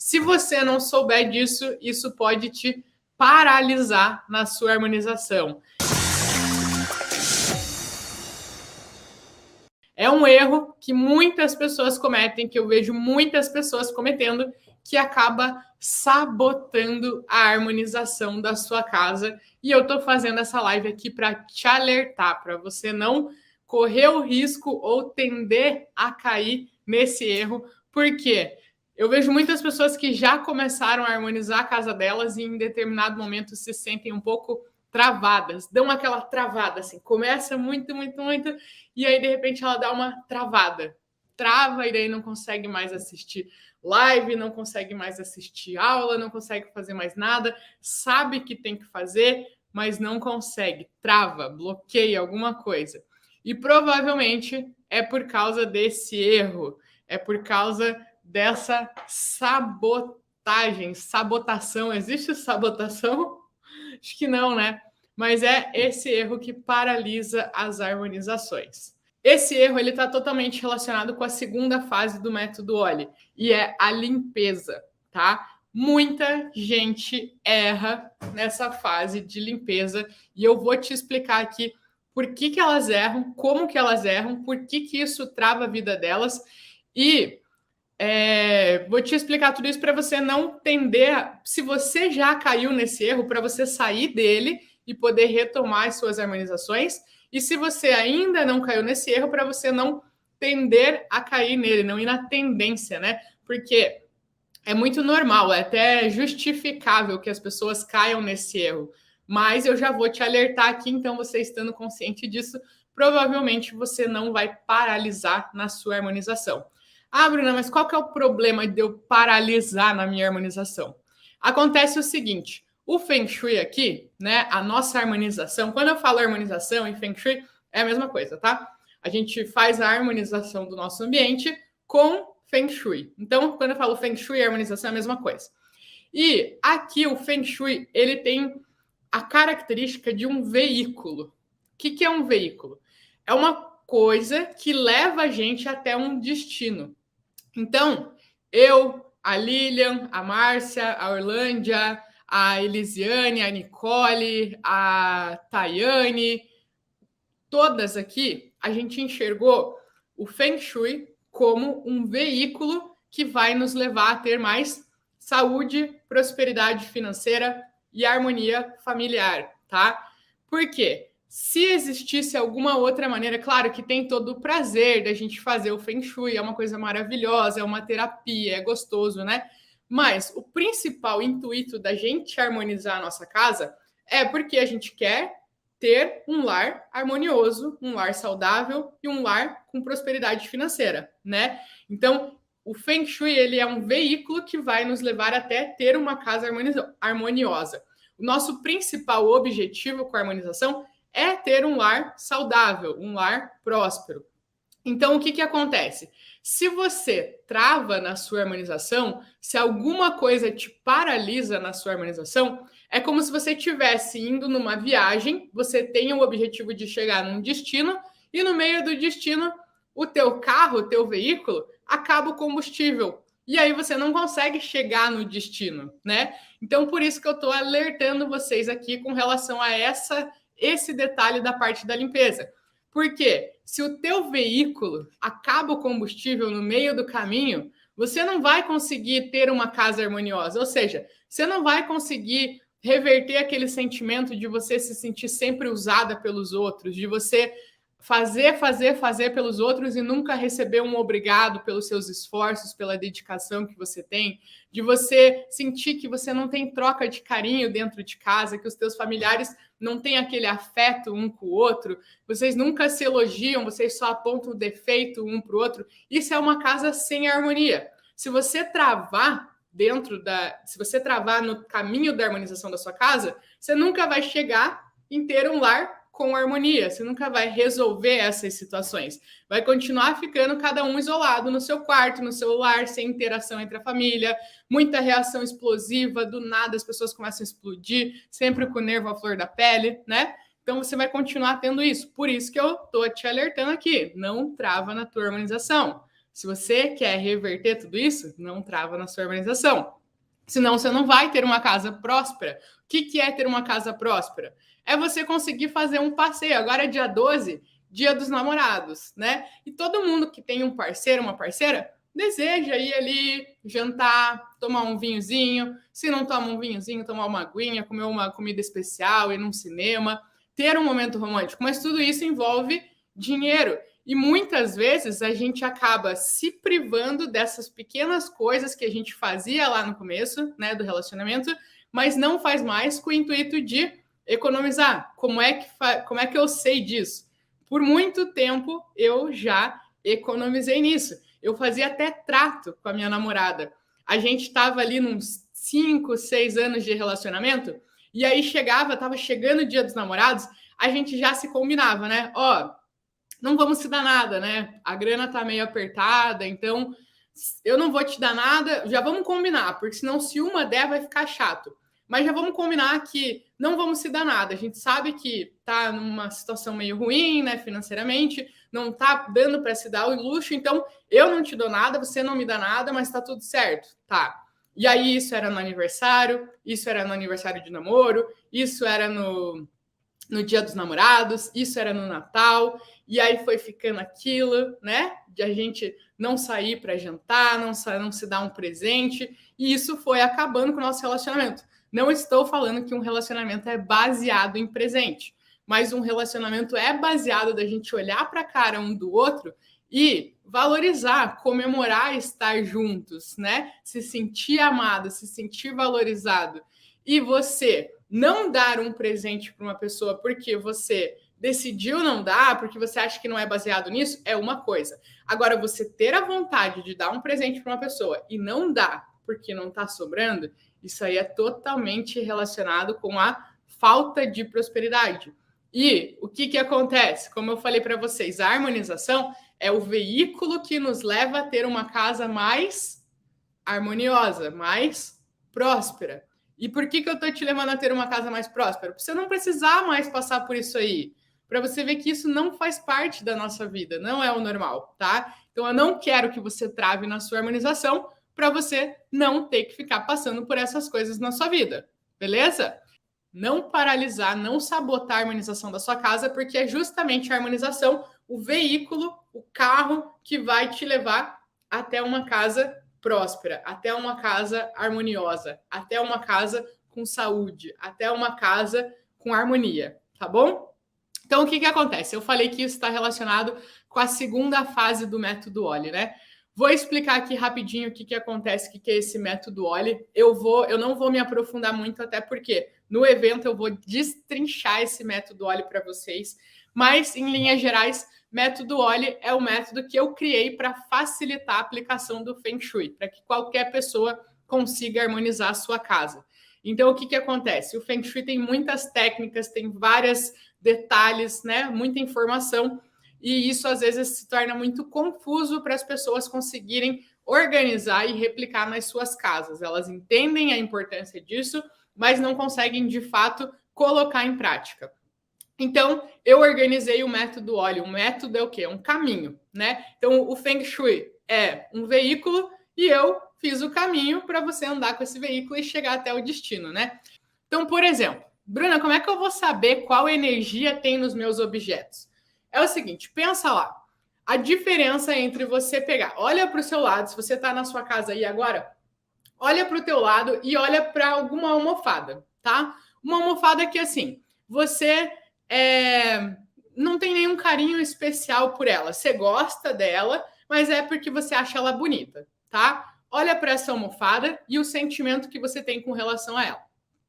Se você não souber disso, isso pode te paralisar na sua harmonização. É um erro que muitas pessoas cometem, que eu vejo muitas pessoas cometendo, que acaba sabotando a harmonização da sua casa. E eu tô fazendo essa live aqui para te alertar, para você não correr o risco ou tender a cair nesse erro. Por quê? Eu vejo muitas pessoas que já começaram a harmonizar a casa delas e em determinado momento se sentem um pouco travadas, dão aquela travada, assim, começa muito, e aí de repente ela dá uma travada, trava e daí não consegue mais assistir live, não consegue mais assistir aula, não consegue fazer mais nada, sabe que tem que fazer, mas não consegue, trava, bloqueia alguma coisa. E provavelmente é por causa desse erro, é por causa dessa sabotação. Existe sabotação? Acho que não, né? Mas é esse erro que paralisa as harmonizações. Esse erro ele está totalmente relacionado com a segunda fase do método OLLY, e é a limpeza, tá? Muita gente erra nessa fase de limpeza, e eu vou te explicar aqui por que elas erram, como que elas erram, por que isso trava a vida delas, e vou te explicar tudo isso para você não tender. Se você já caiu nesse erro, para você sair dele e poder retomar as suas harmonizações. E se você ainda não caiu nesse erro, para você não tender a cair nele, não ir na tendência, né? Porque é muito normal, é até justificável que as pessoas caiam nesse erro. Mas eu já vou te alertar aqui, então você estando consciente disso, provavelmente você não vai paralisar na sua harmonização. Ah, Bruna, mas qual que é o problema de eu paralisar na minha harmonização? Acontece o seguinte, o Feng Shui aqui, né, a nossa harmonização, quando eu falo harmonização e Feng Shui, é a mesma coisa, tá? A gente faz a harmonização do nosso ambiente com Feng Shui. Então, quando eu falo Feng Shui e harmonização, é a mesma coisa. E aqui o Feng Shui, ele tem a característica de um veículo. O que é um veículo? É uma coisa que leva a gente até um destino. Então, eu, a Lilian, a Márcia, a Orlândia, a Elisiane, a Nicole, a Tayane, todas aqui, a gente enxergou o Feng Shui como um veículo que vai nos levar a ter mais saúde, prosperidade financeira e harmonia familiar, tá? Por quê? Se existisse alguma outra maneira, claro que tem todo o prazer da gente fazer o Feng Shui, é uma coisa maravilhosa, é uma terapia, é gostoso, né? Mas o principal intuito da gente harmonizar a nossa casa é porque a gente quer ter um lar harmonioso, um lar saudável e um lar com prosperidade financeira, né? Então, o Feng Shui ele é um veículo que vai nos levar até ter uma casa harmoniosa. O nosso principal objetivo com a harmonização é ter um lar saudável, um lar próspero. Então, o que acontece? Se você trava na sua harmonização, se alguma coisa te paralisa na sua harmonização, é como se você estivesse indo numa viagem, você tem o objetivo de chegar num destino, e no meio do destino, o teu carro, o teu veículo, acaba o combustível. E aí você não consegue chegar no destino, né? Então, por isso que eu estou alertando vocês aqui com relação a esse detalhe da parte da limpeza. Porque se o teu veículo acaba o combustível no meio do caminho, você não vai conseguir ter uma casa harmoniosa. Ou seja, você não vai conseguir reverter aquele sentimento de você se sentir sempre usada pelos outros, de você fazer pelos outros e nunca receber um obrigado pelos seus esforços, pela dedicação que você tem, de você sentir que você não tem troca de carinho dentro de casa, que os teus familiares não têm aquele afeto um com o outro, vocês nunca se elogiam, vocês só apontam o defeito um para o outro. Isso é uma casa sem harmonia. Se você travar se você travar no caminho da harmonização da sua casa, você nunca vai chegar em ter um lar com harmonia, você nunca vai resolver essas situações. Vai continuar ficando cada um isolado no seu quarto, no seu lar, sem interação entre a família, muita reação explosiva, do nada as pessoas começam a explodir, sempre com o nervo à flor da pele, né? Então você vai continuar tendo isso. Por isso que eu tô te alertando aqui, não trava na tua harmonização. Se você quer reverter tudo isso, não trava na sua harmonização. Senão você não vai ter uma casa próspera. O que é ter uma casa próspera? É você conseguir fazer um passeio. Agora é dia 12, dia dos namorados, né? E todo mundo que tem um parceiro, uma parceira, deseja ir ali, jantar, tomar um vinhozinho. Se não toma um vinhozinho, tomar uma aguinha, comer uma comida especial, ir num cinema, ter um momento romântico. Mas tudo isso envolve dinheiro. E muitas vezes a gente acaba se privando dessas pequenas coisas que a gente fazia lá no começo, né, do relacionamento, mas não faz mais com o intuito de economizar. Como é que eu sei disso? Por muito tempo eu já economizei nisso. Eu fazia até trato com a minha namorada. A gente estava ali nos 5, 6 anos de relacionamento, e aí estava chegando o dia dos namorados, a gente já se combinava, né? Ó, não vamos se dar nada, né? A grana tá meio apertada, então eu não vou te dar nada, já vamos combinar, porque senão se uma der vai ficar chato. Mas já vamos combinar que não vamos se dar nada. A gente sabe que tá numa situação meio ruim, né, financeiramente, não tá dando para se dar o luxo, então eu não te dou nada, você não me dá nada, mas tá tudo certo, tá? E aí isso era no aniversário, isso era no aniversário de namoro, isso era no Dia dos Namorados, isso era no Natal, e aí foi ficando aquilo, né? De a gente não sair para jantar, não se dar um presente, e isso foi acabando com o nosso relacionamento. Não estou falando que um relacionamento é baseado em presente, mas um relacionamento é baseado da gente olhar para a cara um do outro e valorizar, comemorar estar juntos, né? Se sentir amado, se sentir valorizado. E você não dar um presente para uma pessoa porque você decidiu não dar, porque você acha que não é baseado nisso, é uma coisa. Agora, você ter a vontade de dar um presente para uma pessoa e não dar porque não está sobrando, isso aí é totalmente relacionado com a falta de prosperidade. E o que acontece? Como eu falei para vocês, a harmonização é o veículo que nos leva a ter uma casa mais harmoniosa, mais próspera. E por que eu estou te levando a ter uma casa mais próspera? Para você não precisar mais passar por isso aí. Para você ver que isso não faz parte da nossa vida, não é o normal, tá? Então eu não quero que você trave na sua harmonização para você não ter que ficar passando por essas coisas na sua vida, beleza? Não paralisar, não sabotar a harmonização da sua casa, porque é justamente a harmonização o veículo, o carro que vai te levar até uma casa próspera, até uma casa harmoniosa, até uma casa com saúde, até uma casa com harmonia, tá bom? Então, o que acontece? Eu falei que isso está relacionado com a segunda fase do método OLLI, né? Vou explicar aqui rapidinho o que acontece, o que é esse método OLLI. Eu não vou me aprofundar muito, até porque no evento eu vou destrinchar esse método OLLI para vocês, mas em linhas gerais, método OLLI é o método que eu criei para facilitar a aplicação do Feng Shui, para que qualquer pessoa consiga harmonizar a sua casa. Então, o que acontece? O Feng Shui tem muitas técnicas, tem vários detalhes, né? Muita informação, e isso às vezes se torna muito confuso para as pessoas conseguirem organizar e replicar nas suas casas. Elas entendem a importância disso, mas não conseguem de fato colocar em prática. Então, eu organizei o método OLLI. O método é o quê? É um caminho, né? Então, o Feng Shui é um veículo e eu fiz o caminho para você andar com esse veículo e chegar até o destino, né? Então, por exemplo, Bruna, como é que eu vou saber qual energia tem nos meus objetos? É o seguinte, pensa lá. A diferença entre você pegar, olha para o seu lado, se você está na sua casa aí agora, olha para o teu lado e olha para alguma almofada, tá? Uma almofada que, assim, você não tem nenhum carinho especial por ela. Você gosta dela, mas é porque você acha ela bonita, tá? Olha para essa almofada e o sentimento que você tem com relação a ela.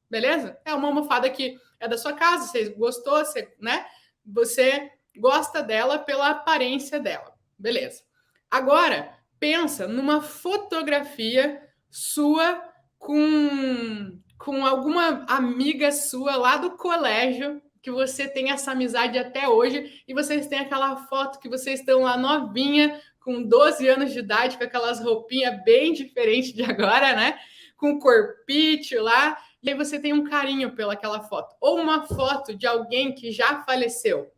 Beleza? É uma almofada que é da sua casa, você gostou, né? Você gosta dela pela aparência dela. Beleza. Agora, pensa numa fotografia sua com alguma amiga sua lá do colégio, que você tem essa amizade até hoje, e vocês têm aquela foto que vocês estão lá novinha, com 12 anos de idade, com aquelas roupinhas bem diferentes de agora, né? Com corpite lá, e aí você tem um carinho pelaquela foto. Ou uma foto de alguém que já faleceu.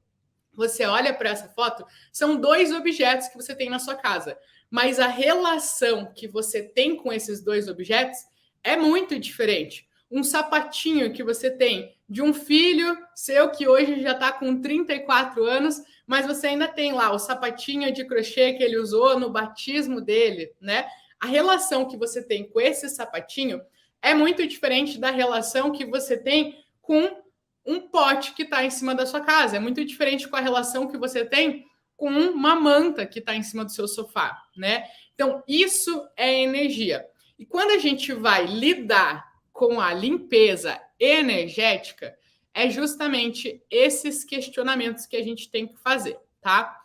Você olha para essa foto, são 2 objetos que você tem na sua casa. mas a relação que você tem com esses dois objetos é muito diferente. Um sapatinho que você tem de um filho seu que hoje já está com 34 anos, mas você ainda tem lá o sapatinho de crochê que ele usou no batismo dele, né? A relação que você tem com esse sapatinho é muito diferente da relação que você tem com um pote que está em cima da sua casa. É muito diferente com a relação que você tem com uma manta que está em cima do seu sofá, né? Então, isso é energia. E quando a gente vai lidar com a limpeza energética, é justamente esses questionamentos que a gente tem que fazer, tá?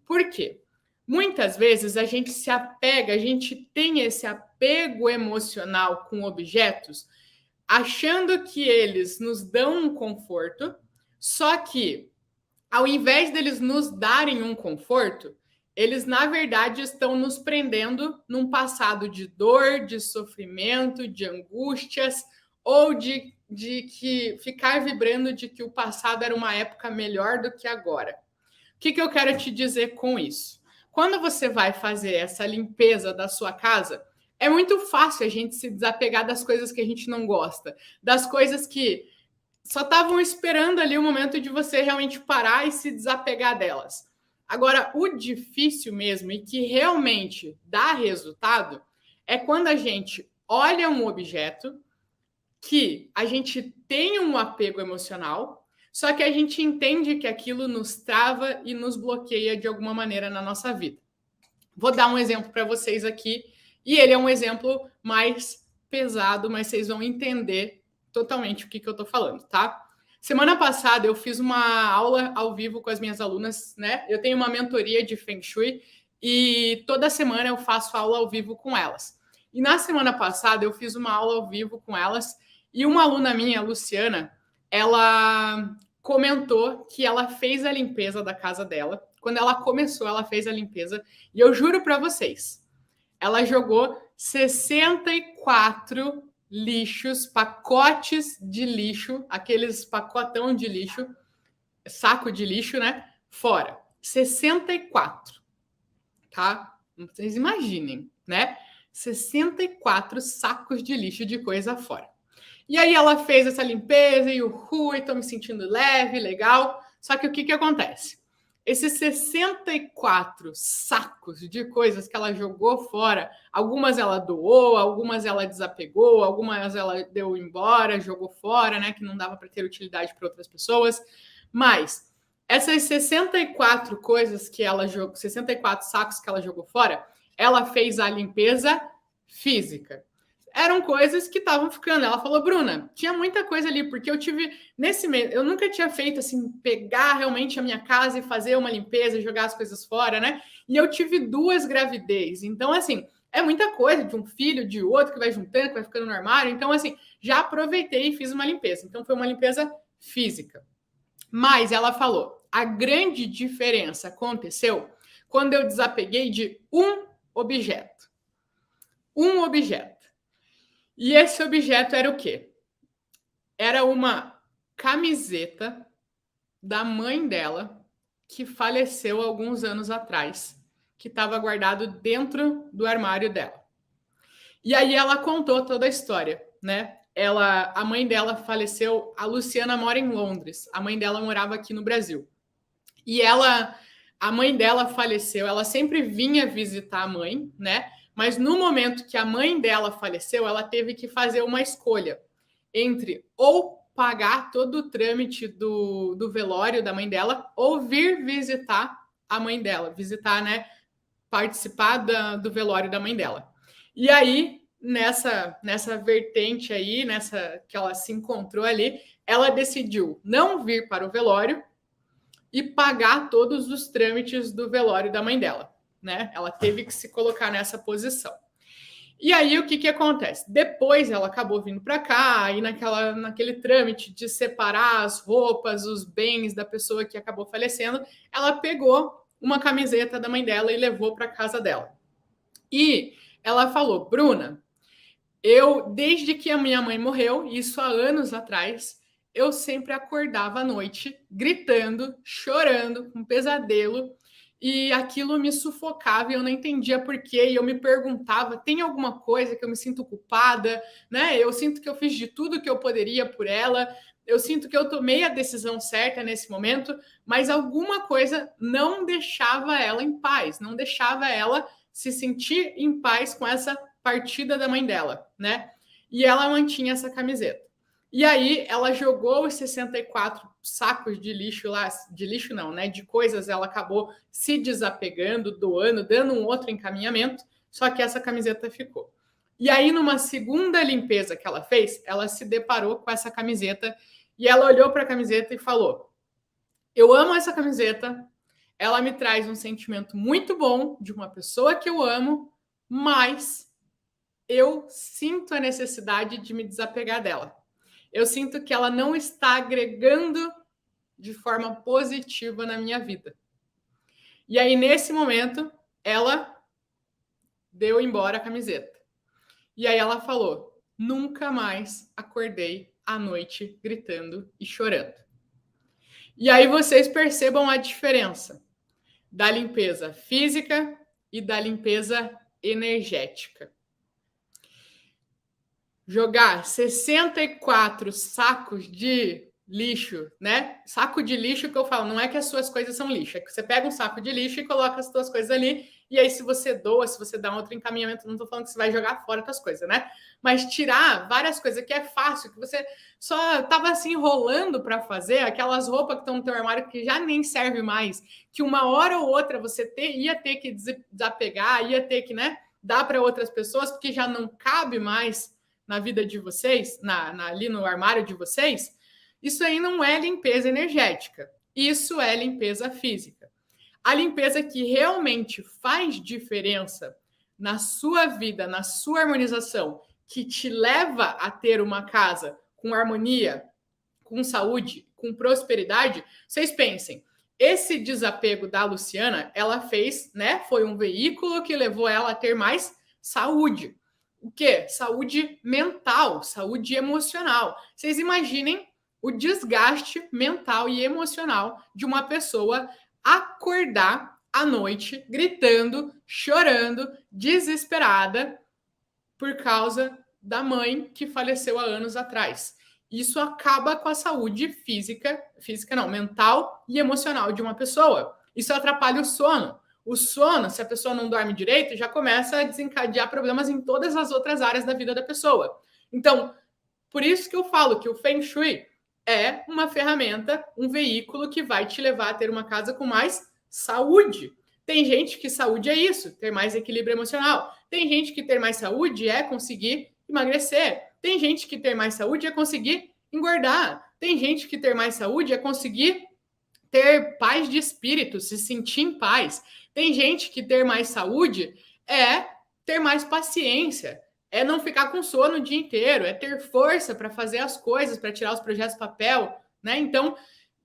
Por quê? Muitas vezes a gente se apega, a gente tem esse apego emocional com objetos, achando que eles nos dão um conforto, só que ao invés deles nos darem um conforto, eles na verdade estão nos prendendo num passado de dor, de sofrimento, de angústias, ou de que ficar vibrando de que o passado era uma época melhor do que agora. O que eu quero te dizer com isso? Quando você vai fazer essa limpeza da sua casa, é muito fácil a gente se desapegar das coisas que a gente não gosta, das coisas que só estavam esperando ali o momento de você realmente parar e se desapegar delas. Agora, o difícil mesmo e que realmente dá resultado é quando a gente olha um objeto que a gente tem um apego emocional, só que a gente entende que aquilo nos trava e nos bloqueia de alguma maneira na nossa vida. Vou dar um exemplo para vocês aqui, e ele é um exemplo mais pesado, mas vocês vão entender totalmente o que eu estou falando, tá? Semana passada eu fiz uma aula ao vivo com as minhas alunas, né? Eu tenho uma mentoria de Feng Shui e toda semana eu faço aula ao vivo com elas. E na semana passada eu fiz uma aula ao vivo com elas e uma aluna minha, a Luciana, ela comentou que ela fez a limpeza da casa dela. Quando ela começou, ela fez a limpeza e eu juro para vocês, ela jogou 64 lixos, pacotes de lixo, aqueles pacotão de lixo, saco de lixo, né? Fora. 64, tá? Vocês imaginem, né? 64 sacos de lixo de coisa fora. E aí ela fez essa limpeza e tô me sentindo leve, legal. Só que o que acontece? Esses 64 sacos de coisas que ela jogou fora, algumas ela doou, algumas ela desapegou, algumas ela deu embora, jogou fora, né? Que não dava para ter utilidade para outras pessoas. Mas essas 64 coisas que ela jogou, 64 sacos que ela jogou fora, ela fez a limpeza física. Eram coisas que estavam ficando. Ela falou, Bruna, tinha muita coisa ali, porque eu tive, nesse mês, eu nunca tinha feito assim, pegar realmente a minha casa e fazer uma limpeza, jogar as coisas fora, né? E eu tive 2 gravidez. Então, assim, é muita coisa de um filho, de outro, que vai juntando, que vai ficando no armário. Então, assim, já aproveitei e fiz uma limpeza. Então, foi uma limpeza física. Mas ela falou, a grande diferença aconteceu quando eu desapeguei de um objeto. Um objeto. E esse objeto era o quê? Era uma camiseta da mãe dela, que faleceu alguns anos atrás, que estava guardado dentro do armário dela. E aí ela contou toda a história, né? A mãe dela faleceu, a Luciana mora em Londres, a mãe dela morava aqui no Brasil. E a mãe dela faleceu, ela sempre vinha visitar a mãe, né? Mas no momento que a mãe dela faleceu, ela teve que fazer uma escolha entre ou pagar todo o trâmite do velório da mãe dela ou vir visitar a mãe dela, visitar, né? Participar do velório da mãe dela. E aí, nessa vertente aí, nessa que ela se encontrou ali, ela decidiu não vir para o velório e pagar todos os trâmites do velório da mãe dela, né? Ela teve que se colocar nessa posição. E aí, o que acontece? Depois ela acabou vindo para cá, e naquele trâmite de separar as roupas, os bens da pessoa que acabou falecendo, ela pegou uma camiseta da mãe dela e levou para casa dela. E ela falou, Bruna, desde que a minha mãe morreu, isso há anos atrás, eu sempre acordava à noite gritando, chorando, com pesadelo, e aquilo me sufocava e eu não entendia por quê. E eu me perguntava, tem alguma coisa que eu me sinto culpada, né? Eu sinto que eu fiz de tudo que eu poderia por ela, eu sinto que eu tomei a decisão certa nesse momento, mas alguma coisa não deixava ela em paz, não deixava ela se sentir em paz com essa partida da mãe dela, né? E ela mantinha essa camiseta. E aí ela jogou os 64 sacos de lixo lá, de lixo não, né? De coisas, ela acabou se desapegando, doando, dando um outro encaminhamento, só que essa camiseta ficou. E aí, numa segunda limpeza que ela fez, ela se deparou com essa camiseta e ela olhou para a camiseta e falou: eu amo essa camiseta, ela me traz um sentimento muito bom de uma pessoa que eu amo, mas eu sinto a necessidade de me desapegar dela. Eu sinto que ela não está agregando de forma positiva na minha vida. E aí, nesse momento, ela deu embora a camiseta. E aí ela falou: nunca mais acordei à noite gritando e chorando. E aí vocês percebam a diferença da limpeza física e da limpeza energética. Jogar 64 sacos de lixo, né? Saco de lixo que eu falo, não é que as suas coisas são lixo, é que você pega um saco de lixo e coloca as suas coisas ali, e aí se você doa, se você dá um outro encaminhamento, não tô falando que você vai jogar fora as coisas, né? Mas tirar várias coisas que é fácil, que você só tava assim enrolando para fazer, aquelas roupas que estão no teu armário que já nem serve mais, que uma hora ou outra você ia ter que desapegar, ia ter que, né, dar para outras pessoas, porque já não cabe mais na vida de vocês, ali no armário de vocês. Isso aí não é limpeza energética, isso é limpeza física. A limpeza que realmente faz diferença na sua vida, na sua harmonização, que te leva a ter uma casa com harmonia, com saúde, com prosperidade, vocês pensem, esse desapego da Luciana, ela fez, né? Foi um veículo que levou ela a ter mais saúde. O quê? Saúde mental, saúde emocional. Vocês imaginem o desgaste mental e emocional de uma pessoa acordar à noite gritando, chorando, desesperada por causa da mãe que faleceu há anos atrás. Isso acaba com a saúde mental e emocional de uma pessoa. Isso atrapalha o sono. O sono, se a pessoa não dorme direito, já começa a desencadear problemas em todas as outras áreas da vida da pessoa. Então, por isso que eu falo que o Feng Shui é uma ferramenta, um veículo que vai te levar a ter uma casa com mais saúde. Tem gente que saúde é isso, ter mais equilíbrio emocional. Tem gente que ter mais saúde é conseguir emagrecer. Tem gente que ter mais saúde é conseguir engordar. Tem gente que ter mais saúde é conseguir ter paz de espírito, se sentir em paz. Tem gente que ter mais saúde é ter mais paciência, é não ficar com sono o dia inteiro, é ter força para fazer as coisas, para tirar os projetos do papel, né? Então,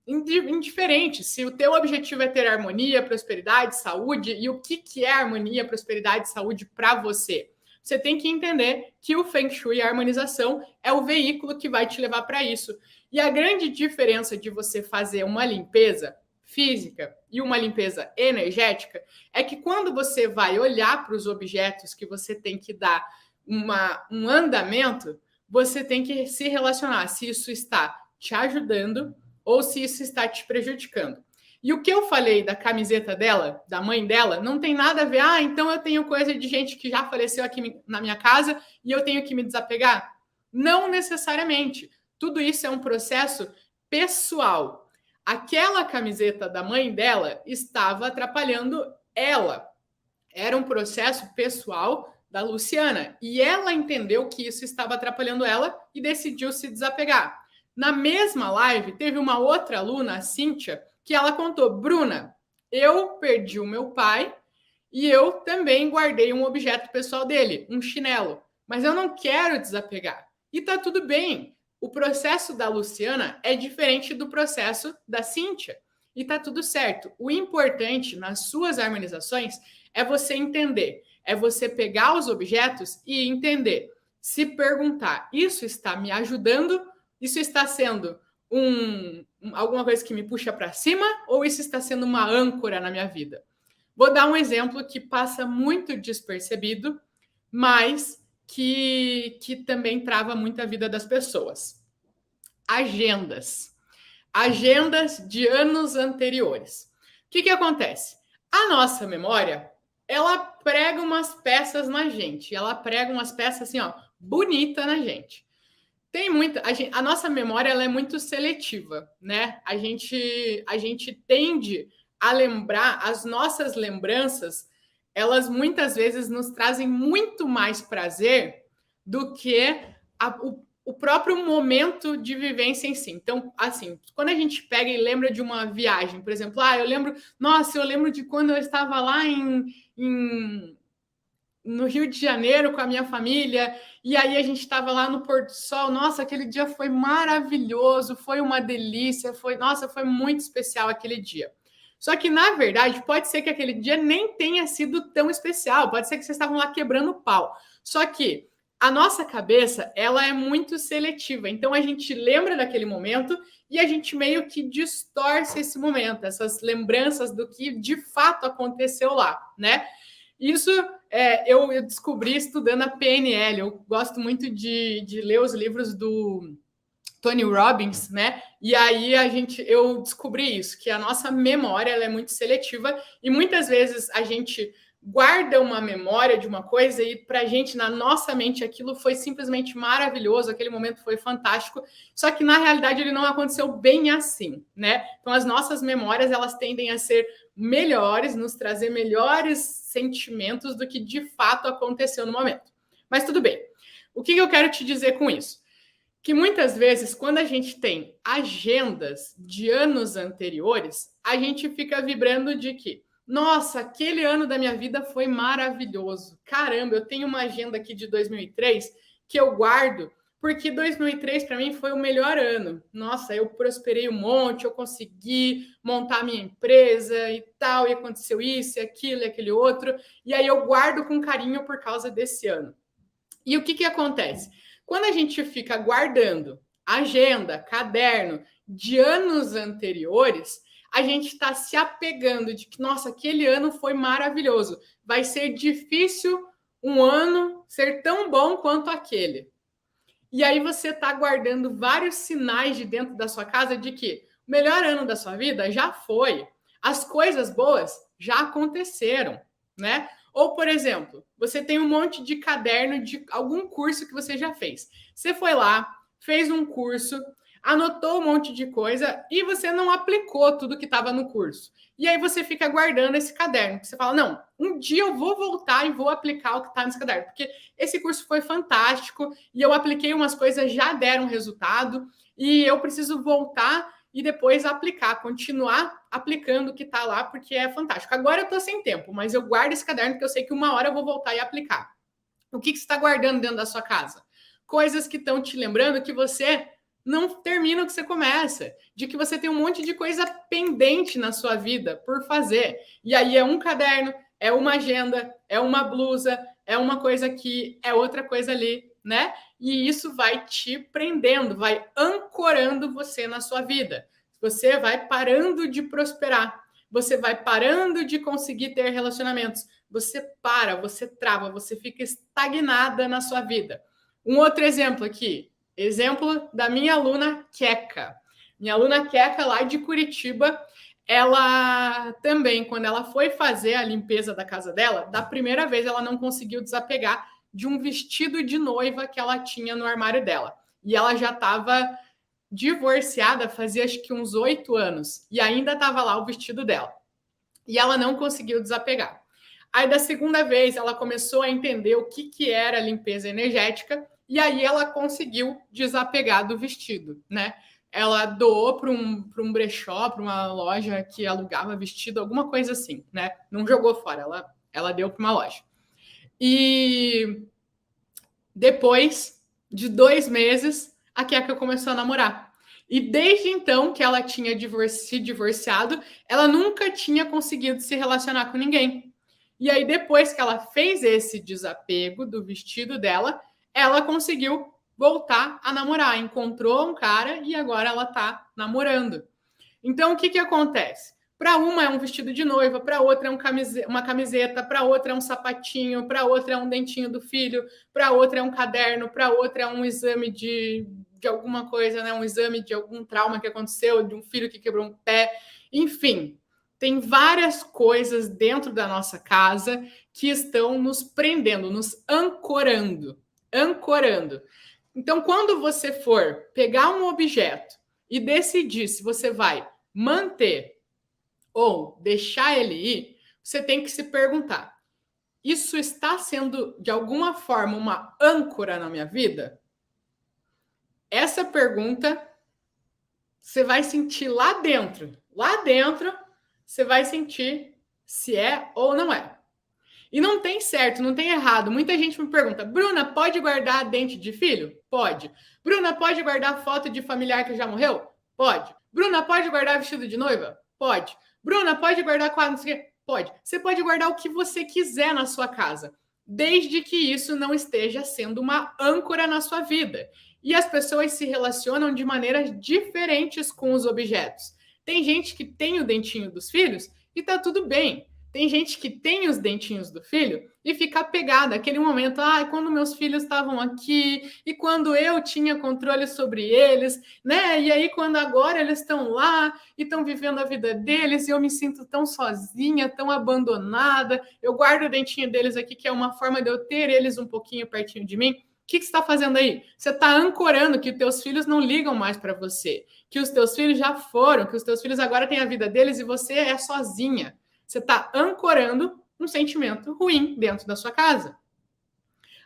indiferente se o teu objetivo é ter harmonia, prosperidade, saúde, e o que é harmonia, prosperidade e saúde para você? Você tem que entender que o Feng Shui, a harmonização, é o veículo que vai te levar para isso. E a grande diferença de você fazer uma limpeza física e uma limpeza energética é que quando você vai olhar para os objetos que você tem que dar um andamento, você tem que se relacionar se isso está te ajudando ou se isso está te prejudicando. E o que eu falei da camiseta dela, da mãe dela, não tem nada a ver. Ah, então eu tenho coisa de gente que já faleceu aqui na minha casa e eu tenho que me desapegar? Não necessariamente. Tudo isso é um processo pessoal. Aquela camiseta da mãe dela estava atrapalhando ela. Era um processo pessoal da Luciana. E ela entendeu que isso estava atrapalhando ela e decidiu se desapegar. Na mesma live, teve uma outra aluna, a Cíntia, que ela contou: Bruna, eu perdi o meu pai e eu também guardei um objeto pessoal dele, um chinelo, mas eu não quero desapegar. E tá tudo bem. O processo da Luciana é diferente do processo da Cíntia. E tá tudo certo. O importante nas suas harmonizações é você entender, é você pegar os objetos e entender, se perguntar: isso está me ajudando? Isso está sendo alguma coisa que me puxa para cima ou isso está sendo uma âncora na minha vida? Vou dar um exemplo que passa muito despercebido, mas que também trava muito a vida das pessoas. Agendas. Agendas de anos anteriores. O que acontece? A nossa memória, ela prega umas peças na gente. Ela prega umas peças assim, ó, bonita na gente. Tem muita. A nossa memória ela é muito seletiva, né? A gente tende a lembrar, as nossas lembranças, elas muitas vezes nos trazem muito mais prazer do que o próprio momento de vivência em si. Então, assim, quando a gente pega e lembra de uma viagem, por exemplo, eu lembro de quando eu estava lá no Rio de Janeiro com a minha família, e aí a gente estava lá no pôr do sol. Nossa, aquele dia foi maravilhoso, foi uma delícia, foi muito especial aquele dia. Só que, na verdade, pode ser que aquele dia nem tenha sido tão especial, pode ser que vocês estavam lá quebrando pau. Só que a nossa cabeça, ela é muito seletiva, então a gente lembra daquele momento e a gente meio que distorce esse momento, essas lembranças do que de fato aconteceu lá, né? Isso eu descobri estudando a PNL. Eu gosto muito de ler os livros do Tony Robbins, né? E aí eu descobri isso, que a nossa memória ela é muito seletiva e muitas vezes a gente guarda uma memória de uma coisa e pra gente, na nossa mente, aquilo foi simplesmente maravilhoso, aquele momento foi fantástico, só que na realidade ele não aconteceu bem assim, né? Então as nossas memórias, elas tendem a ser melhores, nos trazer melhores sentimentos do que de fato aconteceu no momento. Mas tudo bem. O que eu quero te dizer com isso? Que muitas vezes, quando a gente tem agendas de anos anteriores, a gente fica vibrando de que, nossa, aquele ano da minha vida foi maravilhoso. Caramba, eu tenho uma agenda aqui de 2003 que eu guardo, porque 2003 para mim foi o melhor ano. Nossa, eu prosperei um monte, eu consegui montar minha empresa e tal, e aconteceu isso, aquilo e aquele outro. E aí eu guardo com carinho por causa desse ano. E o que acontece? Quando a gente fica guardando agenda, caderno de anos anteriores, a gente está se apegando de que, nossa, aquele ano foi maravilhoso. Vai ser difícil um ano ser tão bom quanto aquele. E aí você está guardando vários sinais de dentro da sua casa de que o melhor ano da sua vida já foi. As coisas boas já aconteceram, né? Ou, por exemplo, você tem um monte de caderno de algum curso que você já fez. Você foi lá, fez um curso, anotou um monte de coisa e você não aplicou tudo que estava no curso. E aí você fica guardando esse caderno. Você fala, não, um dia eu vou voltar e vou aplicar o que está nesse caderno. Porque esse curso foi fantástico e eu apliquei umas coisas, já deram resultado. E eu preciso voltar e depois aplicar, continuar aplicando o que está lá, porque é fantástico. Agora eu estou sem tempo, mas eu guardo esse caderno porque eu sei que uma hora eu vou voltar e aplicar. O que você está guardando dentro da sua casa? Coisas que estão te lembrando que você não termina o que você começa, de que você tem um monte de coisa pendente na sua vida por fazer. E aí é um caderno, é uma agenda, é uma blusa, é uma coisa aqui, é outra coisa ali, né? E isso vai te prendendo, vai ancorando você na sua vida. Você vai parando de prosperar, você vai parando de conseguir ter relacionamentos. Você para, você trava, você fica estagnada na sua vida. Um outro exemplo aqui, exemplo da minha aluna Queca. Minha aluna Queca, lá de Curitiba, ela também, quando ela foi fazer a limpeza da casa dela, da primeira vez ela não conseguiu desapegar de um vestido de noiva que ela tinha no armário dela. E ela já estava divorciada fazia acho que uns 8 anos. E ainda estava lá o vestido dela. E ela não conseguiu desapegar. Aí, da segunda vez, ela começou a entender o que era limpeza energética. E aí ela conseguiu desapegar do vestido, né? Ela doou para um brechó, para uma loja que alugava vestido, alguma coisa assim, né? Não jogou fora, ela deu para uma loja. E depois de 2 meses, a Keka começou a namorar. E desde então que ela tinha se divorciado, ela nunca tinha conseguido se relacionar com ninguém. E aí, depois que ela fez esse desapego do vestido dela, ela conseguiu voltar a namorar. Encontrou um cara e agora ela tá namorando. Então, o que acontece? Para uma é um vestido de noiva, para outra é uma camiseta, para outra é um sapatinho, para outra é um dentinho do filho, para outra é um caderno, para outra é um exame de alguma coisa, né? Um exame de algum trauma que aconteceu, de um filho que quebrou um pé. Enfim, tem várias coisas dentro da nossa casa que estão nos prendendo, nos ancorando. Ancorando. Então, quando você for pegar um objeto e decidir se você vai manter ou deixar ele ir, você tem que se perguntar: isso está sendo de alguma forma uma âncora na minha vida? Essa pergunta você vai sentir lá dentro. Lá dentro, você vai sentir se é ou não é. E não tem certo, não tem errado. Muita gente me pergunta: Bruna, pode guardar dente de filho? Pode. Bruna, pode guardar foto de familiar que já morreu? Pode. Bruna, pode guardar vestido de noiva? Pode. Bruna, pode guardar quadro? Não sei o quê? Pode. Você pode guardar o que você quiser na sua casa, desde que isso não esteja sendo uma âncora na sua vida. E as pessoas se relacionam de maneiras diferentes com os objetos. Tem gente que tem o dentinho dos filhos e tá tudo bem. Tem gente que tem os dentinhos do filho e fica apegada àquele momento, quando meus filhos estavam aqui e quando eu tinha controle sobre eles, né? E aí quando agora eles estão lá e estão vivendo a vida deles e eu me sinto tão sozinha, tão abandonada. Eu guardo o dentinho deles aqui, que é uma forma de eu ter eles um pouquinho pertinho de mim. O que você está fazendo aí? Você está ancorando que os teus filhos não ligam mais para você, que os teus filhos já foram, que os teus filhos agora têm a vida deles e você é sozinha. Você está ancorando um sentimento ruim dentro da sua casa.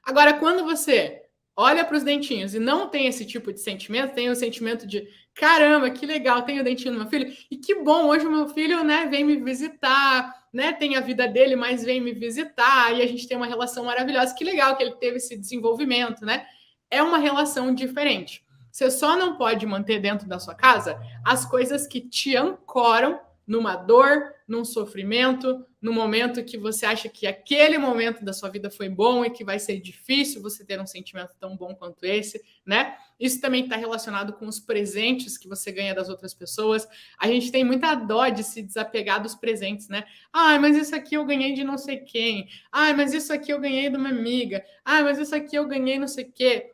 Agora, quando você olha para os dentinhos e não tem esse tipo de sentimento, tem o sentimento de caramba, que legal, tem o dentinho do meu filho, e que bom, hoje o meu filho, né, vem me visitar, né, tem a vida dele, mas vem me visitar, e a gente tem uma relação maravilhosa, que legal que ele teve esse desenvolvimento, né? É uma relação diferente. Você só não pode manter dentro da sua casa as coisas que te ancoram numa dor, num sofrimento, no momento que você acha que aquele momento da sua vida foi bom e que vai ser difícil você ter um sentimento tão bom quanto esse, né? Isso também está relacionado com os presentes que você ganha das outras pessoas. A gente tem muita dó de se desapegar dos presentes, né? Mas isso aqui eu ganhei de não sei quem. Mas isso aqui eu ganhei de uma amiga. Mas isso aqui eu ganhei não sei o quê.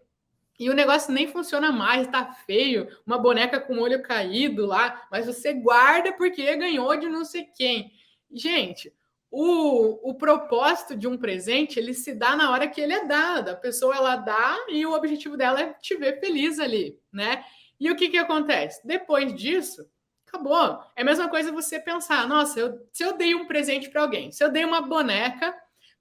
E o negócio nem funciona mais, tá feio, uma boneca com o olho caído lá, mas você guarda porque ganhou de não sei quem. Gente, o propósito de um presente, ele se dá na hora que ele é dado. A pessoa, ela dá e o objetivo dela é te ver feliz ali, né? E o que acontece? Depois disso, acabou. É a mesma coisa você pensar, nossa, se eu dei um presente para alguém, se eu dei uma boneca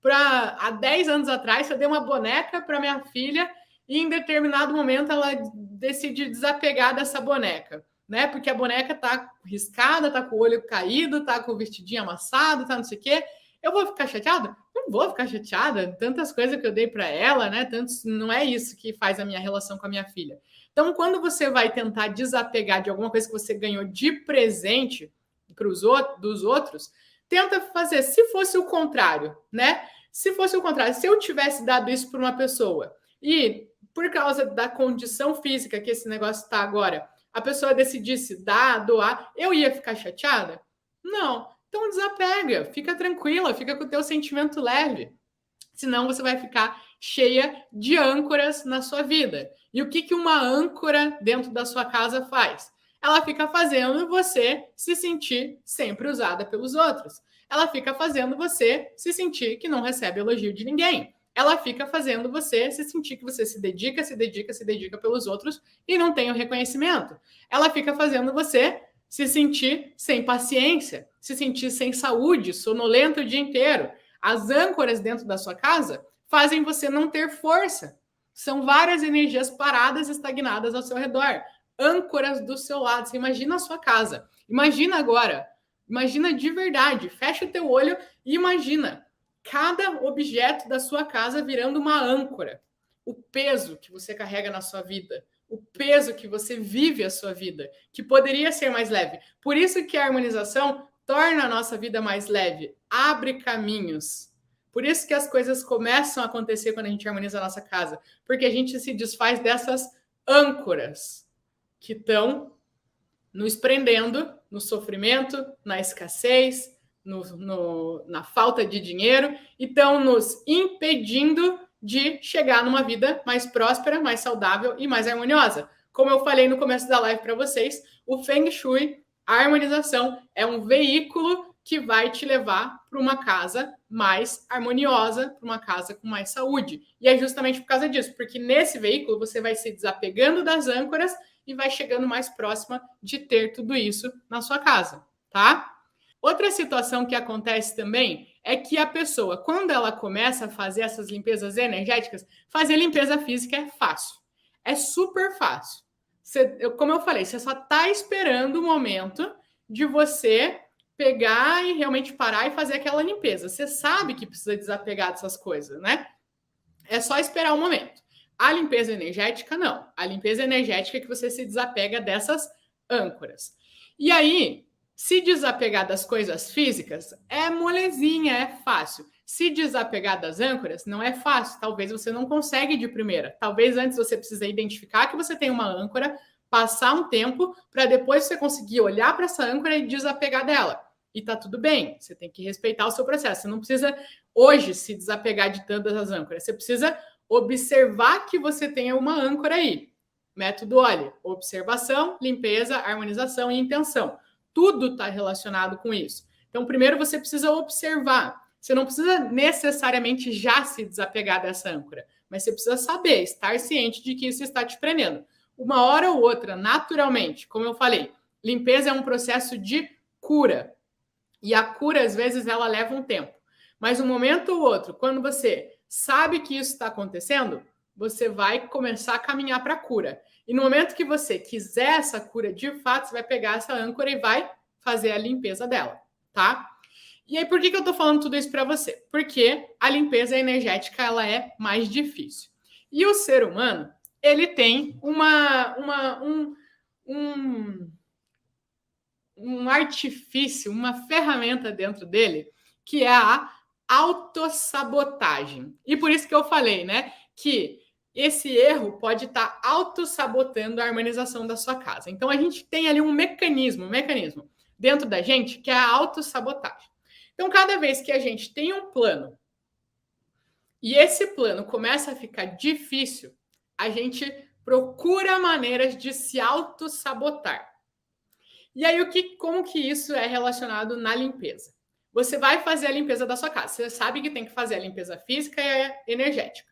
há 10 anos atrás, se eu dei uma boneca para minha filha, e em determinado momento ela decide desapegar dessa boneca, né? Porque a boneca tá riscada, tá com o olho caído, tá com o vestidinho amassado, tá não sei o quê. Eu vou ficar chateada? Não vou ficar chateada. Tantas coisas que eu dei para ela, né? Tantos, não é isso que faz a minha relação com a minha filha. Então, quando você vai tentar desapegar de alguma coisa que você ganhou de presente dos outros, tenta fazer. Se fosse o contrário, né? Se fosse o contrário, se eu tivesse dado isso para uma pessoa e por causa da condição física que esse negócio está agora, a pessoa decidisse dar, doar, eu ia ficar chateada? Não. Então desapega, fica tranquila, fica com o teu sentimento leve. Senão você vai ficar cheia de âncoras na sua vida. E o que uma âncora dentro da sua casa faz? Ela fica fazendo você se sentir sempre usada pelos outros. Ela fica fazendo você se sentir que não recebe elogio de ninguém. Ela fica fazendo você se sentir que você se dedica pelos outros e não tem o reconhecimento. Ela fica fazendo você se sentir sem paciência, se sentir sem saúde, sonolento o dia inteiro. As âncoras dentro da sua casa fazem você não ter força. São várias energias paradas, estagnadas ao seu redor. Âncoras do seu lado. Você imagina a sua casa. Imagina agora. Imagina de verdade. Fecha o teu olho e imagina cada objeto da sua casa virando uma âncora. O peso que você carrega na sua vida, o peso que você vive a sua vida, que poderia ser mais leve. Por isso que a harmonização torna a nossa vida mais leve, abre caminhos. Por isso que as coisas começam a acontecer quando a gente harmoniza a nossa casa, porque a gente se desfaz dessas âncoras que estão nos prendendo no sofrimento, na escassez, na falta de dinheiro, e estão nos impedindo de chegar numa vida mais próspera, mais saudável e mais harmoniosa. Como eu falei no começo da live para vocês, o Feng Shui, a harmonização, é um veículo que vai te levar para uma casa mais harmoniosa, para uma casa com mais saúde. E é justamente por causa disso, porque nesse veículo você vai se desapegando das âncoras e vai chegando mais próxima de ter tudo isso na sua casa, tá? Outra situação que acontece também é que a pessoa, quando ela começa a fazer essas limpezas energéticas, fazer limpeza física é fácil. É super fácil. Como eu falei, você só está esperando o momento de você pegar e realmente parar e fazer aquela limpeza. Você sabe que precisa desapegar dessas coisas, né? É só esperar o momento. A limpeza energética, não. A limpeza energética é que você se desapega dessas âncoras. E aí, se desapegar das coisas físicas é molezinha, é fácil. Se desapegar das âncoras não é fácil. Talvez você não consiga de primeira. Talvez antes você precise identificar que você tem uma âncora, passar um tempo para depois você conseguir olhar para essa âncora e desapegar dela. E tá tudo bem. Você tem que respeitar o seu processo. Você não precisa hoje se desapegar de tantas as âncoras. Você precisa observar que você tenha uma âncora aí. Método, olha, observação, limpeza, harmonização e intenção. Tudo está relacionado com isso. Então, primeiro você precisa observar. Você não precisa necessariamente já se desapegar dessa âncora, mas você precisa saber, estar ciente de que isso está te prendendo. Uma hora ou outra, naturalmente, como eu falei, limpeza é um processo de cura. E a cura, às vezes, ela leva um tempo. Mas um momento ou outro, quando você sabe que isso está acontecendo, você vai começar a caminhar para a cura. E no momento que você quiser essa cura, de fato, você vai pegar essa âncora e vai fazer a limpeza dela, tá? E aí, por que eu tô falando tudo isso para você? Porque a limpeza energética, ela é mais difícil. E o ser humano, ele tem um artifício, uma ferramenta dentro dele, que é a autossabotagem. E por isso que eu falei, né, que esse erro pode estar autossabotando a harmonização da sua casa. Então, a gente tem ali um mecanismo dentro da gente que é a autossabotagem. Então, cada vez que a gente tem um plano e esse plano começa a ficar difícil, a gente procura maneiras de se autossabotar. E aí, como que isso é relacionado na limpeza? Você vai fazer a limpeza da sua casa. Você sabe que tem que fazer a limpeza física e energética.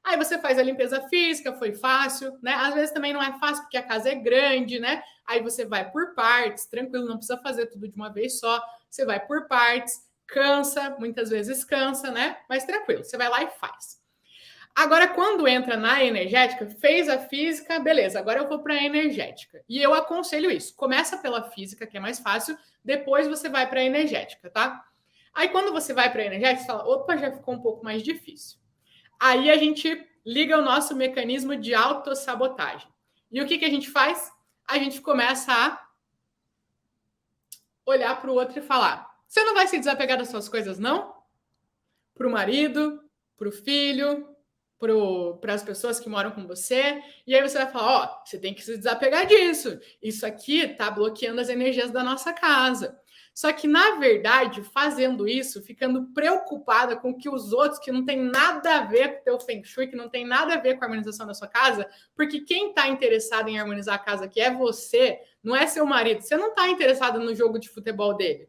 Aí você faz a limpeza física, foi fácil, né? Às vezes também não é fácil porque a casa é grande, né? Aí você vai por partes, tranquilo, não precisa fazer tudo de uma vez só. Você vai por partes, cansa, muitas vezes cansa, né? Mas tranquilo, você vai lá e faz. Agora, quando entra na energética, fez a física, beleza, agora eu vou para a energética. E eu aconselho isso. Começa pela física, que é mais fácil, depois você vai para a energética, tá? Aí, quando você vai para a energética, você fala, opa, já ficou um pouco mais difícil. Aí a gente liga o nosso mecanismo de autossabotagem. E o que a gente faz? A gente começa a olhar para o outro e falar, você não vai se desapegar das suas coisas, não? Para o marido, para o filho, para as pessoas que moram com você, e aí você vai falar, ó, você tem que se desapegar disso. Isso aqui está bloqueando as energias da nossa casa. Só que, na verdade, fazendo isso, ficando preocupada com que os outros, que não tem nada a ver com o teu Feng Shui, que não tem nada a ver com a harmonização da sua casa, porque quem está interessado em harmonizar a casa aqui é você, não é seu marido. Você não está interessado no jogo de futebol dele.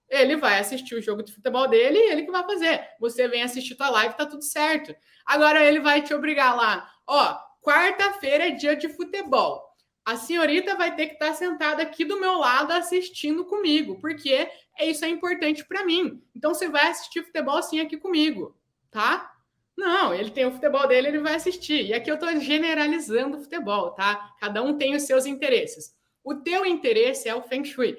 Ele vai assistir o jogo de futebol dele e ele que vai fazer. Você vem assistir tua live, tá tudo certo. Agora ele vai te obrigar lá. Ó, quarta-feira é dia de futebol. A senhorita vai ter que estar sentada aqui do meu lado assistindo comigo, porque isso é importante para mim. Então você vai assistir futebol assim aqui comigo, tá? Não, ele tem o futebol dele, ele vai assistir. E aqui eu tô generalizando o futebol, tá? Cada um tem os seus interesses. O teu interesse é o Feng Shui.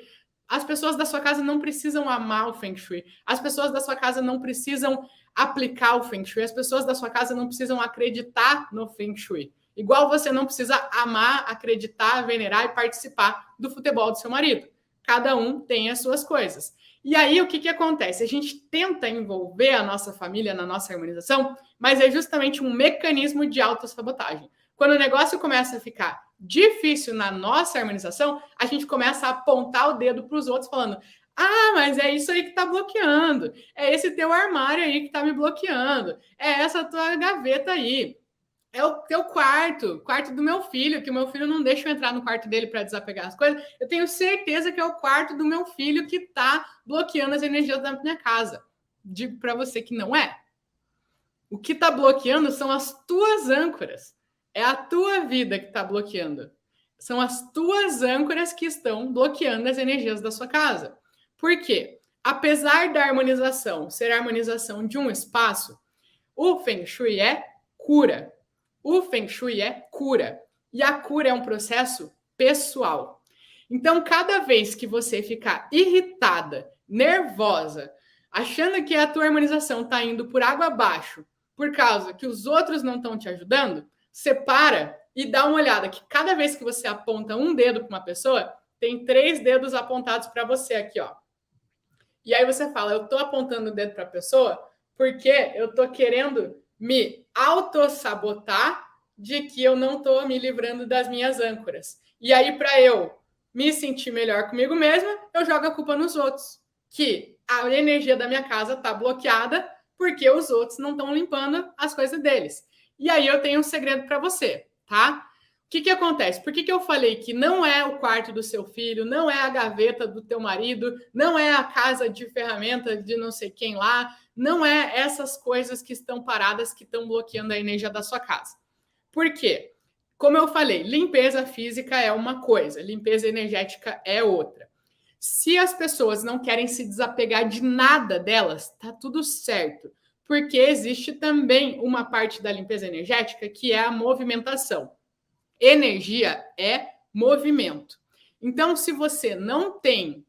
As pessoas da sua casa não precisam amar o Feng Shui. As pessoas da sua casa não precisam aplicar o Feng Shui. As pessoas da sua casa não precisam acreditar no Feng Shui. Igual você não precisa amar, acreditar, venerar e participar do futebol do seu marido. Cada um tem as suas coisas. E aí, o que acontece? A gente tenta envolver a nossa família na nossa harmonização, mas é justamente um mecanismo de autossabotagem. Quando o negócio começa a ficar difícil na nossa harmonização, a gente começa a apontar o dedo para os outros falando: ah, mas é isso aí que está bloqueando. É esse teu armário aí que está me bloqueando. É essa tua gaveta aí. É o teu quarto do meu filho, que o meu filho não deixa eu entrar no quarto dele para desapegar as coisas. Eu tenho certeza que é o quarto do meu filho que está bloqueando as energias da minha casa. Digo para você que não é. O que está bloqueando são as tuas âncoras. É a tua vida que está bloqueando. São as tuas âncoras que estão bloqueando as energias da sua casa. Por quê? Apesar da harmonização ser a harmonização de um espaço, o Feng Shui é cura. O Feng Shui é cura. E a cura é um processo pessoal. Então, cada vez que você ficar irritada, nervosa, achando que a tua harmonização está indo por água abaixo, por causa que os outros não estão te ajudando, você para e dá uma olhada que cada vez que você aponta um dedo para uma pessoa, tem 3 dedos apontados para você aqui, ó. E aí você fala, eu estou apontando o dedo para a pessoa porque eu estou querendo me autossabotar de que eu não estou me livrando das minhas âncoras. E aí, para eu me sentir melhor comigo mesma, eu jogo a culpa nos outros. Que a energia da minha casa está bloqueada porque os outros não estão limpando as coisas deles. E aí eu tenho um segredo para você, tá? O que acontece? Por que eu falei que não é o quarto do seu filho, não é a gaveta do teu marido, não é a casa de ferramenta de não sei quem lá, não é essas coisas que estão paradas, que estão bloqueando a energia da sua casa? Por quê? Como eu falei, limpeza física é uma coisa, limpeza energética é outra. Se as pessoas não querem se desapegar de nada delas, tá tudo certo. Porque existe também uma parte da limpeza energética que é a movimentação. Energia é movimento. Então, se você não tem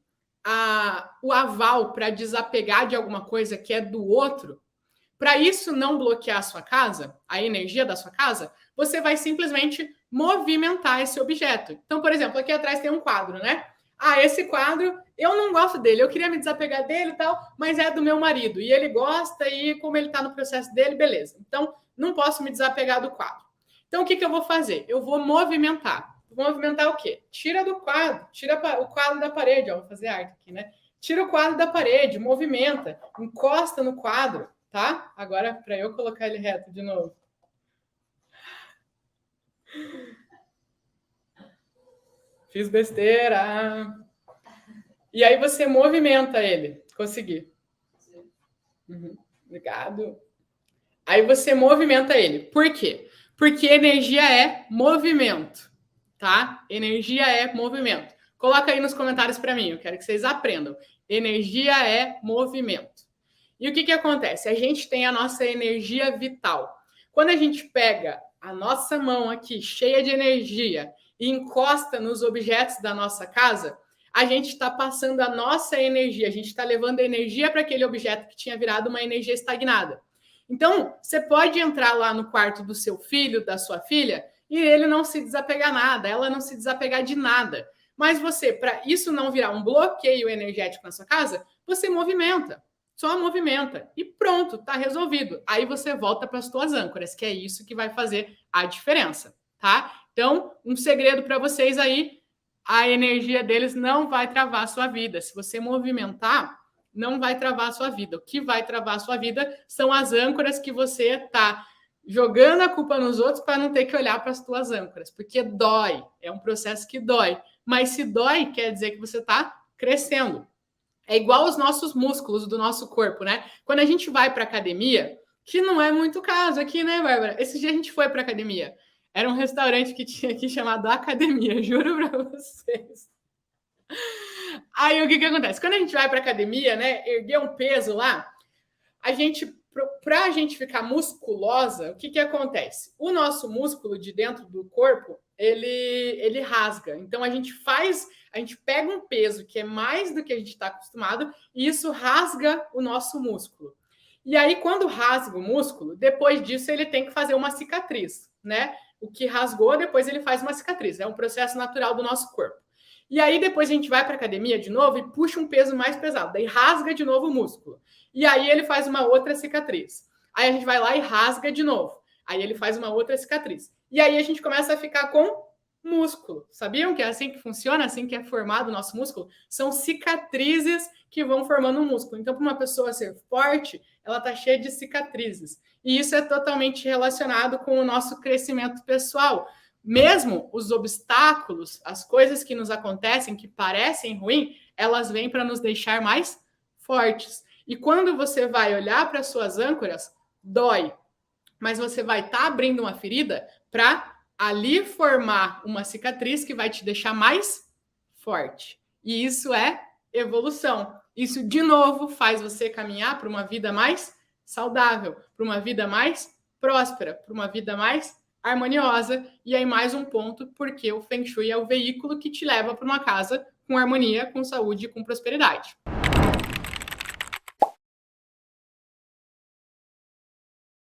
o aval para desapegar de alguma coisa que é do outro, para isso não bloquear a sua casa, a energia da sua casa, você vai simplesmente movimentar esse objeto. Então, por exemplo, aqui atrás tem um quadro, né? Ah, esse quadro, eu não gosto dele, eu queria me desapegar dele e tal, mas é do meu marido, e ele gosta, e como ele está no processo dele, beleza. Então, não posso me desapegar do quadro. Então, o que eu vou fazer? Eu vou movimentar. Vou movimentar o quê? Tira do quadro, tira o quadro da parede, ó, vou fazer arte aqui, né? Tira o quadro da parede, movimenta, encosta no quadro, tá? Agora, para eu colocar ele reto de novo. Fiz besteira. E aí você movimenta ele. Consegui. Uhum. Obrigado. Aí você movimenta ele. Por quê? Porque energia é movimento, tá? Energia é movimento. Coloca aí nos comentários para mim, eu quero que vocês aprendam. Energia é movimento. E o que acontece? A gente tem a nossa energia vital. Quando a gente pega a nossa mão aqui, cheia de energia, e encosta nos objetos da nossa casa, a gente está passando a nossa energia, a gente está levando a energia para aquele objeto que tinha virado uma energia estagnada. Então, você pode entrar lá no quarto do seu filho, da sua filha, e ele não se desapegar nada, ela não se desapegar de nada. Mas você, para isso não virar um bloqueio energético na sua casa, você movimenta. Só movimenta e pronto, tá resolvido. Aí você volta para as tuas âncoras, que é isso que vai fazer a diferença, tá? Então, um segredo para vocês aí, a energia deles não vai travar a sua vida. Se você movimentar, não vai travar a sua vida. O que vai travar a sua vida são as âncoras que você tá jogando a culpa nos outros para não ter que olhar para as tuas âncoras, porque dói, é um processo que dói. Mas se dói, quer dizer que você está crescendo. É igual os nossos músculos do nosso corpo, né? Quando a gente vai para academia, que não é muito caso aqui, né, Bárbara? Esse dia a gente foi para academia. Era um restaurante que tinha aqui chamado Academia, juro para vocês. Aí o que acontece? Quando a gente vai para academia, né, erguer um peso lá, para a gente ficar musculosa, o que acontece? O nosso músculo de dentro do corpo, ele rasga. Então a gente pega um peso que é mais do que a gente está acostumado e isso rasga o nosso músculo. E aí, quando rasga o músculo, depois disso ele tem que fazer uma cicatriz, né? O que rasgou, depois ele faz uma cicatriz. É um processo natural do nosso corpo. E aí, depois a gente vai para a academia de novo e puxa um peso mais pesado. Daí rasga de novo o músculo. E aí ele faz uma outra cicatriz. Aí a gente vai lá e rasga de novo. Aí ele faz uma outra cicatriz. E aí a gente começa a ficar com músculo. Sabiam que é assim que funciona, assim que é formado o nosso músculo? São cicatrizes que vão formando o músculo. Então, para uma pessoa ser forte, ela está cheia de cicatrizes. E isso é totalmente relacionado com o nosso crescimento pessoal. Mesmo os obstáculos, as coisas que nos acontecem, que parecem ruins, elas vêm para nos deixar mais fortes. E quando você vai olhar para suas âncoras, dói. Mas você vai estar abrindo uma ferida para ali formar uma cicatriz que vai te deixar mais forte. E isso é evolução. Isso, de novo, faz você caminhar para uma vida mais saudável, para uma vida mais próspera, para uma vida mais harmoniosa. E aí, mais um ponto, porque o Feng Shui é o veículo que te leva para uma casa com harmonia, com saúde e com prosperidade.